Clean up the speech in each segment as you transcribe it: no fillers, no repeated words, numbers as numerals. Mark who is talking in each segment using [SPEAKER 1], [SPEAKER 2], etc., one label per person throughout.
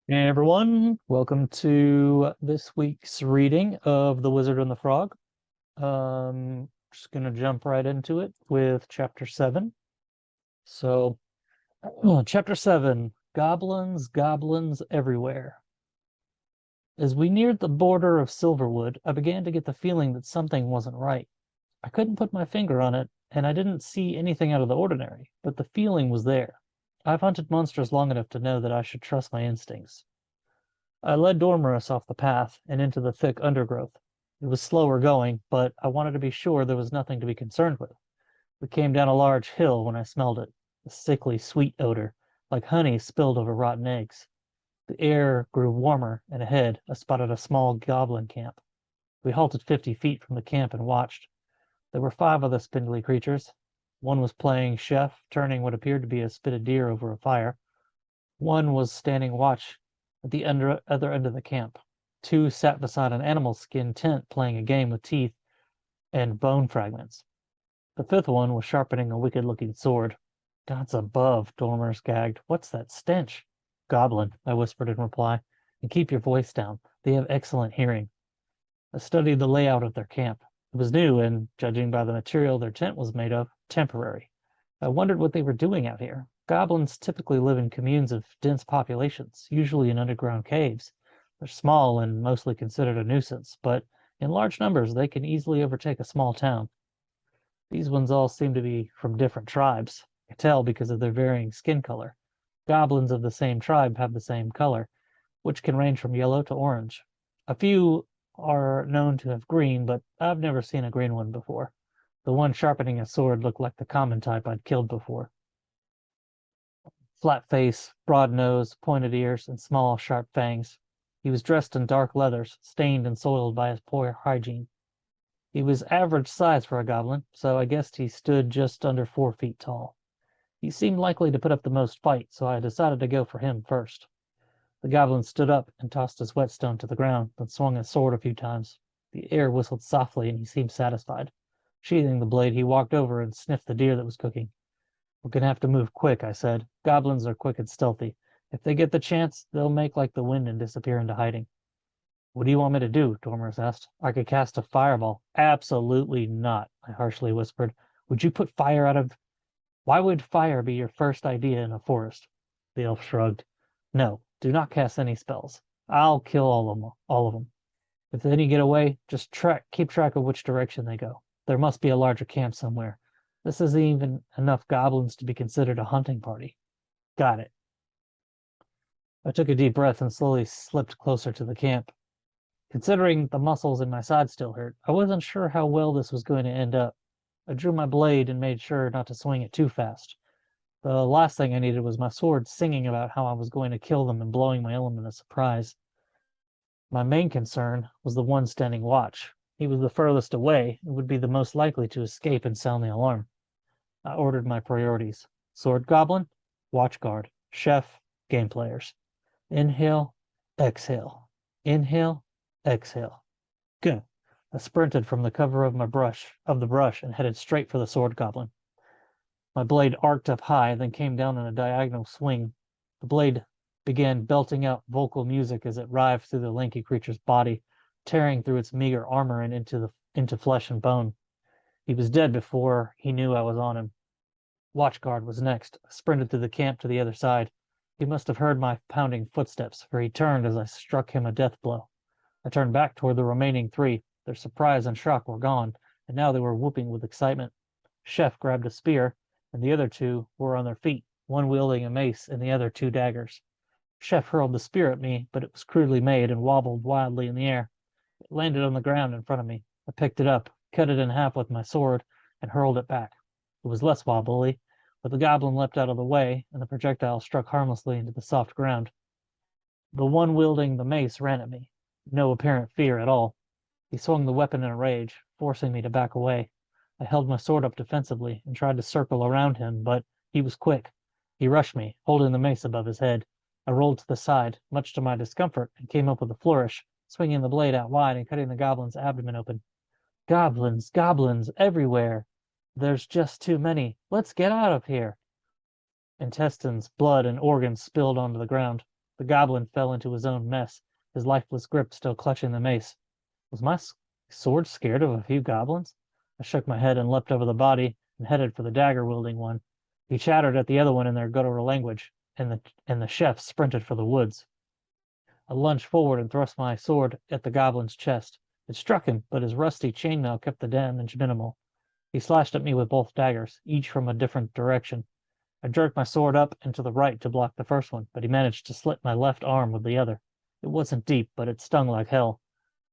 [SPEAKER 1] Hey everyone, welcome to this week's reading of The Wizard and the Frog. Just gonna jump right into it with chapter 7. So, chapter 7, Goblins, Goblins Everywhere. As we neared the border of Silverwood, I began to get the feeling that something wasn't right. I couldn't put my finger on it, and I didn't see anything out of the ordinary, but the feeling was there. I've hunted monsters long enough to know that I should trust my instincts. I led Dormerus off the path and into the thick undergrowth. It was slower going, but I wanted to be sure there was nothing to be concerned with. We came down a large hill when I smelled it, a sickly sweet odor, like honey spilled over rotten eggs. The air grew warmer, and ahead I spotted a small goblin camp. We halted 50 feet from the camp and watched. There were 5 of the spindly creatures. One was playing chef, turning what appeared to be a spitted deer over a fire. One was standing watch at the other end of the camp. 2 sat beside an animal skin tent playing a game with teeth and bone fragments. The 5th one was sharpening a wicked-looking sword. Gods above, Dormers gagged. What's that stench? Goblin, I whispered in reply. And keep your voice down. They have excellent hearing. I studied the layout of their camp. It was new and, judging by the material their tent was made of, temporary. I wondered what they were doing out here. Goblins typically live in communes of dense populations, usually in underground caves. They're small and mostly considered a nuisance, but in large numbers they can easily overtake a small town. These ones all seem to be from different tribes. I can tell because of their varying skin color. Goblins of the same tribe have the same color, which can range from yellow to orange. A few are known to have green, but I've never seen a green one before. The one sharpening a sword looked like the common type I'd killed before. Flat face, broad nose, pointed ears, and small, sharp fangs. He was dressed in dark leathers, stained and soiled by his poor hygiene. He was average size for a goblin, so I guessed he stood just under 4 feet tall. He seemed likely to put up the most fight, so I decided to go for him first. The goblin stood up and tossed his whetstone to the ground, then swung his sword a few times. The air whistled softly, and he seemed satisfied. Sheathing the blade, he walked over and sniffed the deer that was cooking. We're gonna have to move quick, I said. Goblins are quick and stealthy. If they get the chance, they'll make like the wind and disappear into hiding. What do you want me to do? Dormers asked. I could cast a fireball. Absolutely not, I harshly whispered. Would you put fire out of... Why would fire be your first idea in a forest? The elf shrugged. No, do not cast any spells. I'll kill all of them. If any get away, just keep track of which direction they go. There must be a larger camp somewhere. This isn't even enough goblins to be considered a hunting party. Got it. I took a deep breath and slowly slipped closer to the camp. Considering the muscles in my side still hurt, I wasn't sure how well this was going to end up. I drew my blade and made sure not to swing it too fast. The last thing I needed was my sword singing about how I was going to kill them and blowing my element of surprise. My main concern was the one standing watch. He was the furthest away and would be the most likely to escape and sound the alarm. I ordered my priorities. Sword Goblin, Watch Guard, Chef, Game Players. Inhale, exhale. Inhale, exhale. Good. I sprinted from the cover of the brush and headed straight for the Sword Goblin. My blade arced up high, then came down in a diagonal swing. The blade began belting out vocal music as it rived through the lanky creature's body, tearing through its meager armor and into flesh and bone. He was dead before he knew I was on him. Watchguard was next. I sprinted through the camp to the other side. He must have heard my pounding footsteps, for he turned as I struck him a death blow. I turned back toward the remaining 3. Their surprise and shock were gone, and now they were whooping with excitement. Chef grabbed a spear, and the other 2 were on their feet, one wielding a mace and the other 2 daggers. Chef hurled the spear at me, but it was crudely made and wobbled wildly in the air. It landed on the ground in front of me. I picked it up, cut it in half with my sword, and hurled it back. It was less wobbly, but the goblin leapt out of the way, and the projectile struck harmlessly into the soft ground. The one wielding the mace ran at me, no apparent fear at all. He swung the weapon in a rage, forcing me to back away. I held my sword up defensively and tried to circle around him, but he was quick. He rushed me, holding the mace above his head. I rolled to the side, much to my discomfort, and came up with a flourish, swinging the blade out wide and cutting the goblin's abdomen open. Goblins, goblins, everywhere! There's just too many. Let's get out of here! Intestines, blood, and organs spilled onto the ground. The goblin fell into his own mess, his lifeless grip still clutching the mace. Was my sword scared of a few goblins? I shook my head and leapt over the body and headed for the dagger-wielding one. He chattered at the other one in their guttural language, and the chef sprinted for the woods. I lunged forward and thrust my sword at the goblin's chest. It struck him, but his rusty chainmail kept the damage minimal. He slashed at me with both daggers, each from a different direction. I jerked my sword up and to the right to block the first one, but he managed to slit my left arm with the other. It wasn't deep, but it stung like hell.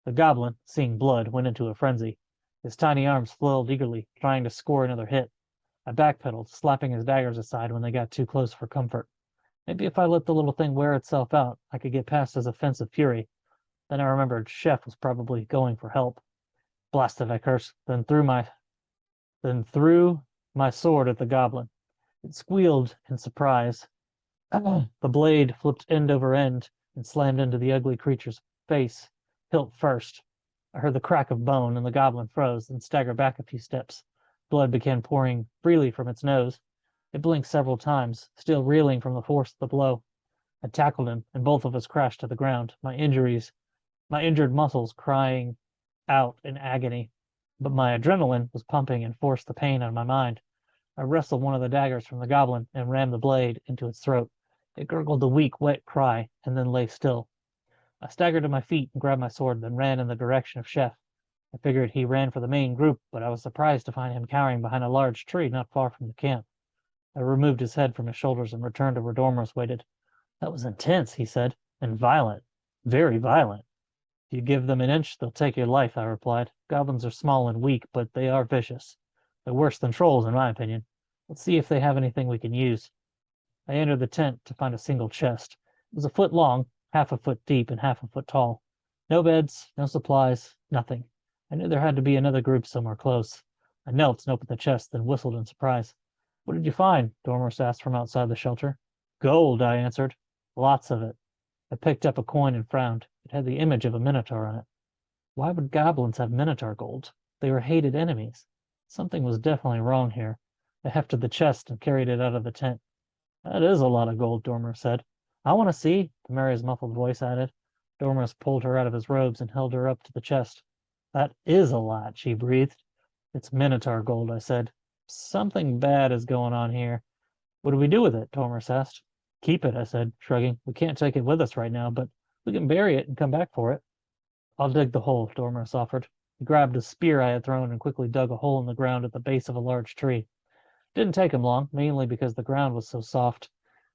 [SPEAKER 1] The goblin, seeing blood, went into a frenzy. His tiny arms flailed eagerly, trying to score another hit. I backpedaled, slapping his daggers aside when they got too close for comfort. Maybe if I let the little thing wear itself out, I could get past his offensive fury. Then I remembered Chef was probably going for help. Blasted, I cursed, then threw my sword at the goblin. It squealed in surprise. The blade flipped end over end and slammed into the ugly creature's face, hilt first. I heard the crack of bone, and the goblin froze, then staggered back a few steps. Blood began pouring freely from its nose. It blinked several times, still reeling from the force of the blow. I tackled him, and both of us crashed to the ground, my injured muscles crying out in agony. But my adrenaline was pumping and forced the pain out of my mind. I wrestled one of the daggers from the goblin and rammed the blade into its throat. It gurgled a weak, wet cry, and then lay still. I staggered to my feet and grabbed my sword, then ran in the direction of Chef. I figured he ran for the main group, but I was surprised to find him cowering behind a large tree not far from the camp. I removed his head from his shoulders and returned to where Dormers waited. That was intense, he said, and violent. Very violent. If you give them an inch, they'll take your life, I replied. Goblins are small and weak, but they are vicious. They're worse than trolls, in my opinion. Let's see if they have anything we can use. I entered the tent to find a single chest. It was a foot long, half a foot deep, and half a foot tall. No beds, no supplies, nothing. I knew there had to be another group somewhere close. I knelt and opened the chest, then whistled in surprise. What did you find? Dormers asked from outside the shelter. Gold, I answered. Lots of it. I picked up a coin and frowned. It had the image of a minotaur on it. Why would goblins have minotaur gold? They were hated enemies. Something was definitely wrong here. I hefted the chest and carried it out of the tent. That is a lot of gold, Dormer said. I want to see, Maria's muffled voice added. Dormer pulled her out of his robes and held her up to the chest. That is a lot, she breathed. It's minotaur gold, I said. Something bad is going on here. What do we do with it? Dormer asked. Keep it, I said, shrugging. We can't take it with us right now, but we can bury it and come back for it. I'll dig the hole, Dormer offered. He grabbed a spear I had thrown and quickly dug a hole in the ground at the base of a large tree. It didn't take him long, mainly because the ground was so soft.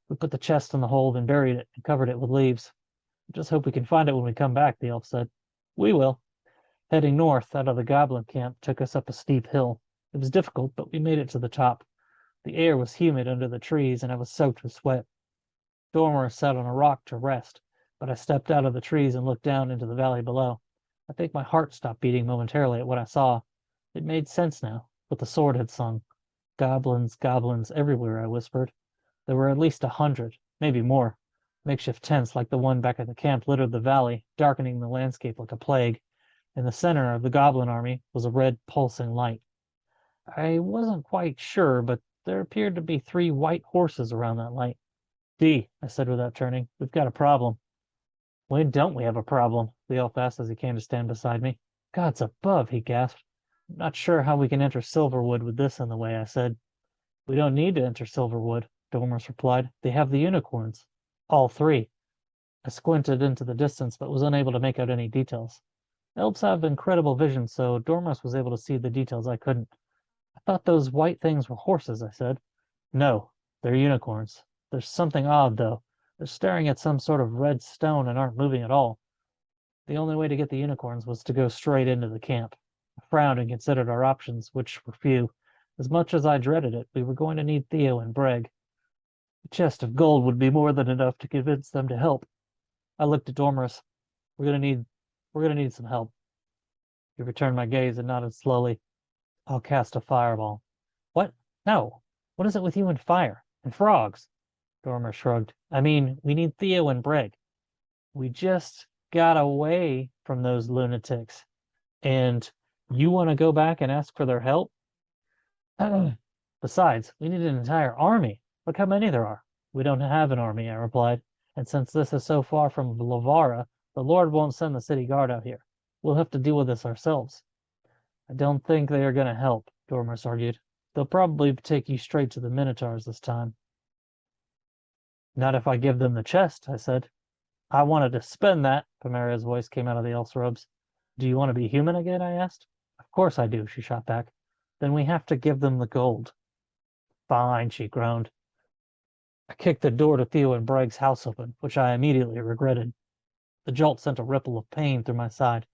[SPEAKER 1] We put the chest in the hole, then buried it and covered it with leaves. Just hope we can find it when we come back, the elf said. We will. Heading north out of the goblin camp took us up a steep hill. It was difficult, but we made it to the top. The air was humid under the trees, and I was soaked with sweat. Dormer sat on a rock to rest, but I stepped out of the trees and looked down into the valley below. I think my heart stopped beating momentarily at what I saw. It made sense now, what the sword had sung. Goblins, goblins everywhere, I whispered. There were at least 100, maybe more. Makeshift tents like the one back at the camp littered the valley, darkening the landscape like a plague. In the center of the goblin army was a red pulsing light. I wasn't quite sure, but there appeared to be 3 white horses around that light. I said without turning. We've got a problem. When don't we have a problem? The elf asked as he came to stand beside me. Gods above, he gasped. I'm not sure how we can enter Silverwood with this in the way, I said. We don't need to enter Silverwood, Dormers replied. They have the unicorns. All 3. I squinted into the distance, but was unable to make out any details. Elves have incredible vision, so Dormers was able to see the details I couldn't. I thought those white things were horses, I said. No, they're unicorns. There's something odd, though. They're staring at some sort of red stone and aren't moving at all. The only way to get the unicorns was to go straight into the camp. I frowned and considered our options, which were few. As much as I dreaded it, we were going to need Theo and Breg. A chest of gold would be more than enough to convince them to help. I looked at Dormers. We're gonna need some help. He returned my gaze and nodded slowly. I'll cast a fireball. What? No. What is it with you and fire? And frogs? Dormer shrugged. I mean, we need Theo and Breg. We just got away from those lunatics. And you want to go back and ask for their help? Besides, we need an entire army. Look how many there are. We don't have an army, I replied. And since this is so far from Lavara, the Lord won't send the city guard out here. We'll have to deal with this ourselves. I don't think they are going to help, Dormus argued. They'll probably take you straight to the Minotaurs this time. Not if I give them the chest, I said. I wanted to spend that, Pomeria's voice came out of the elf's robes. Do you want to be human again, I asked. Of course I do, she shot back. Then we have to give them the gold. Fine, she groaned. I kicked the door to Theo and Bragg's house open, which I immediately regretted. The jolt sent a ripple of pain through my side.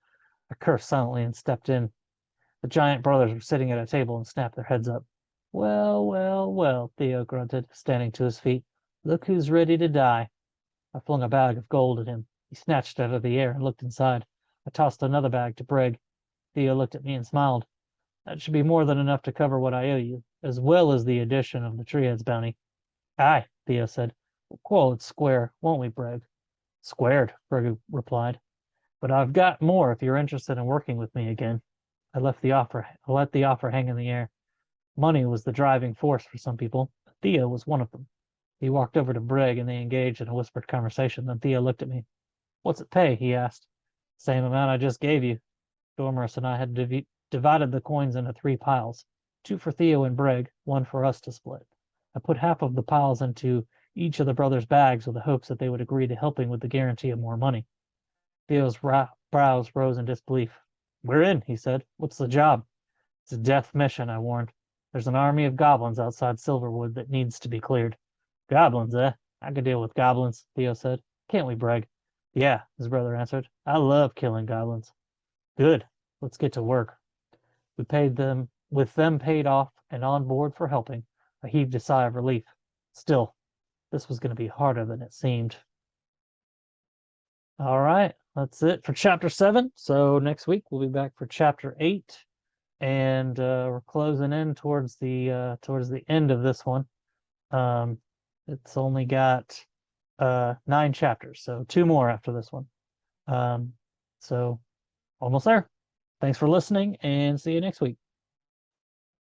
[SPEAKER 1] I cursed silently and stepped in. The giant brothers were sitting at a table and snapped their heads up. Well, well, well, Theo grunted, standing to his feet. Look who's ready to die. I flung a bag of gold at him. He snatched it out of the air and looked inside. I tossed another bag to Brig. Theo looked at me and smiled. That should be more than enough to cover what I owe you, as well as the addition of the Triad's bounty. Aye, Theo said. We'll call it square, won't we, Brig? Squared, Brig replied. But I've got more if you're interested in working with me again. I let the offer hang in the air. Money was the driving force for some people. Theo was one of them. He walked over to Brig and they engaged in a whispered conversation. Then Theo looked at me. What's it pay? He asked. Same amount I just gave you. Dormus and I had divided the coins into 3 piles. 2 for Theo and Brig, 1 for us to split. I put half of the piles into each of the brothers' bags with the hopes that they would agree to helping with the guarantee of more money. Theo's brows rose in disbelief. We're in, he said. What's the job? It's a death mission, I warned. There's an army of goblins outside Silverwood that needs to be cleared. Goblins, eh? I can deal with goblins, Theo said. Can't we, Brig? Yeah, his brother answered. I love killing goblins. Good. Let's get to work. We paid them, with them paid off and on board for helping. I heaved a sigh of relief. Still, this was going to be harder than it seemed. All right, that's it for chapter 7. So next week we'll be back for chapter 8, and we're closing in towards the end of this one. It's only got 9 chapters, so 2 more after this one. So almost there. Thanks for listening, and see you next week.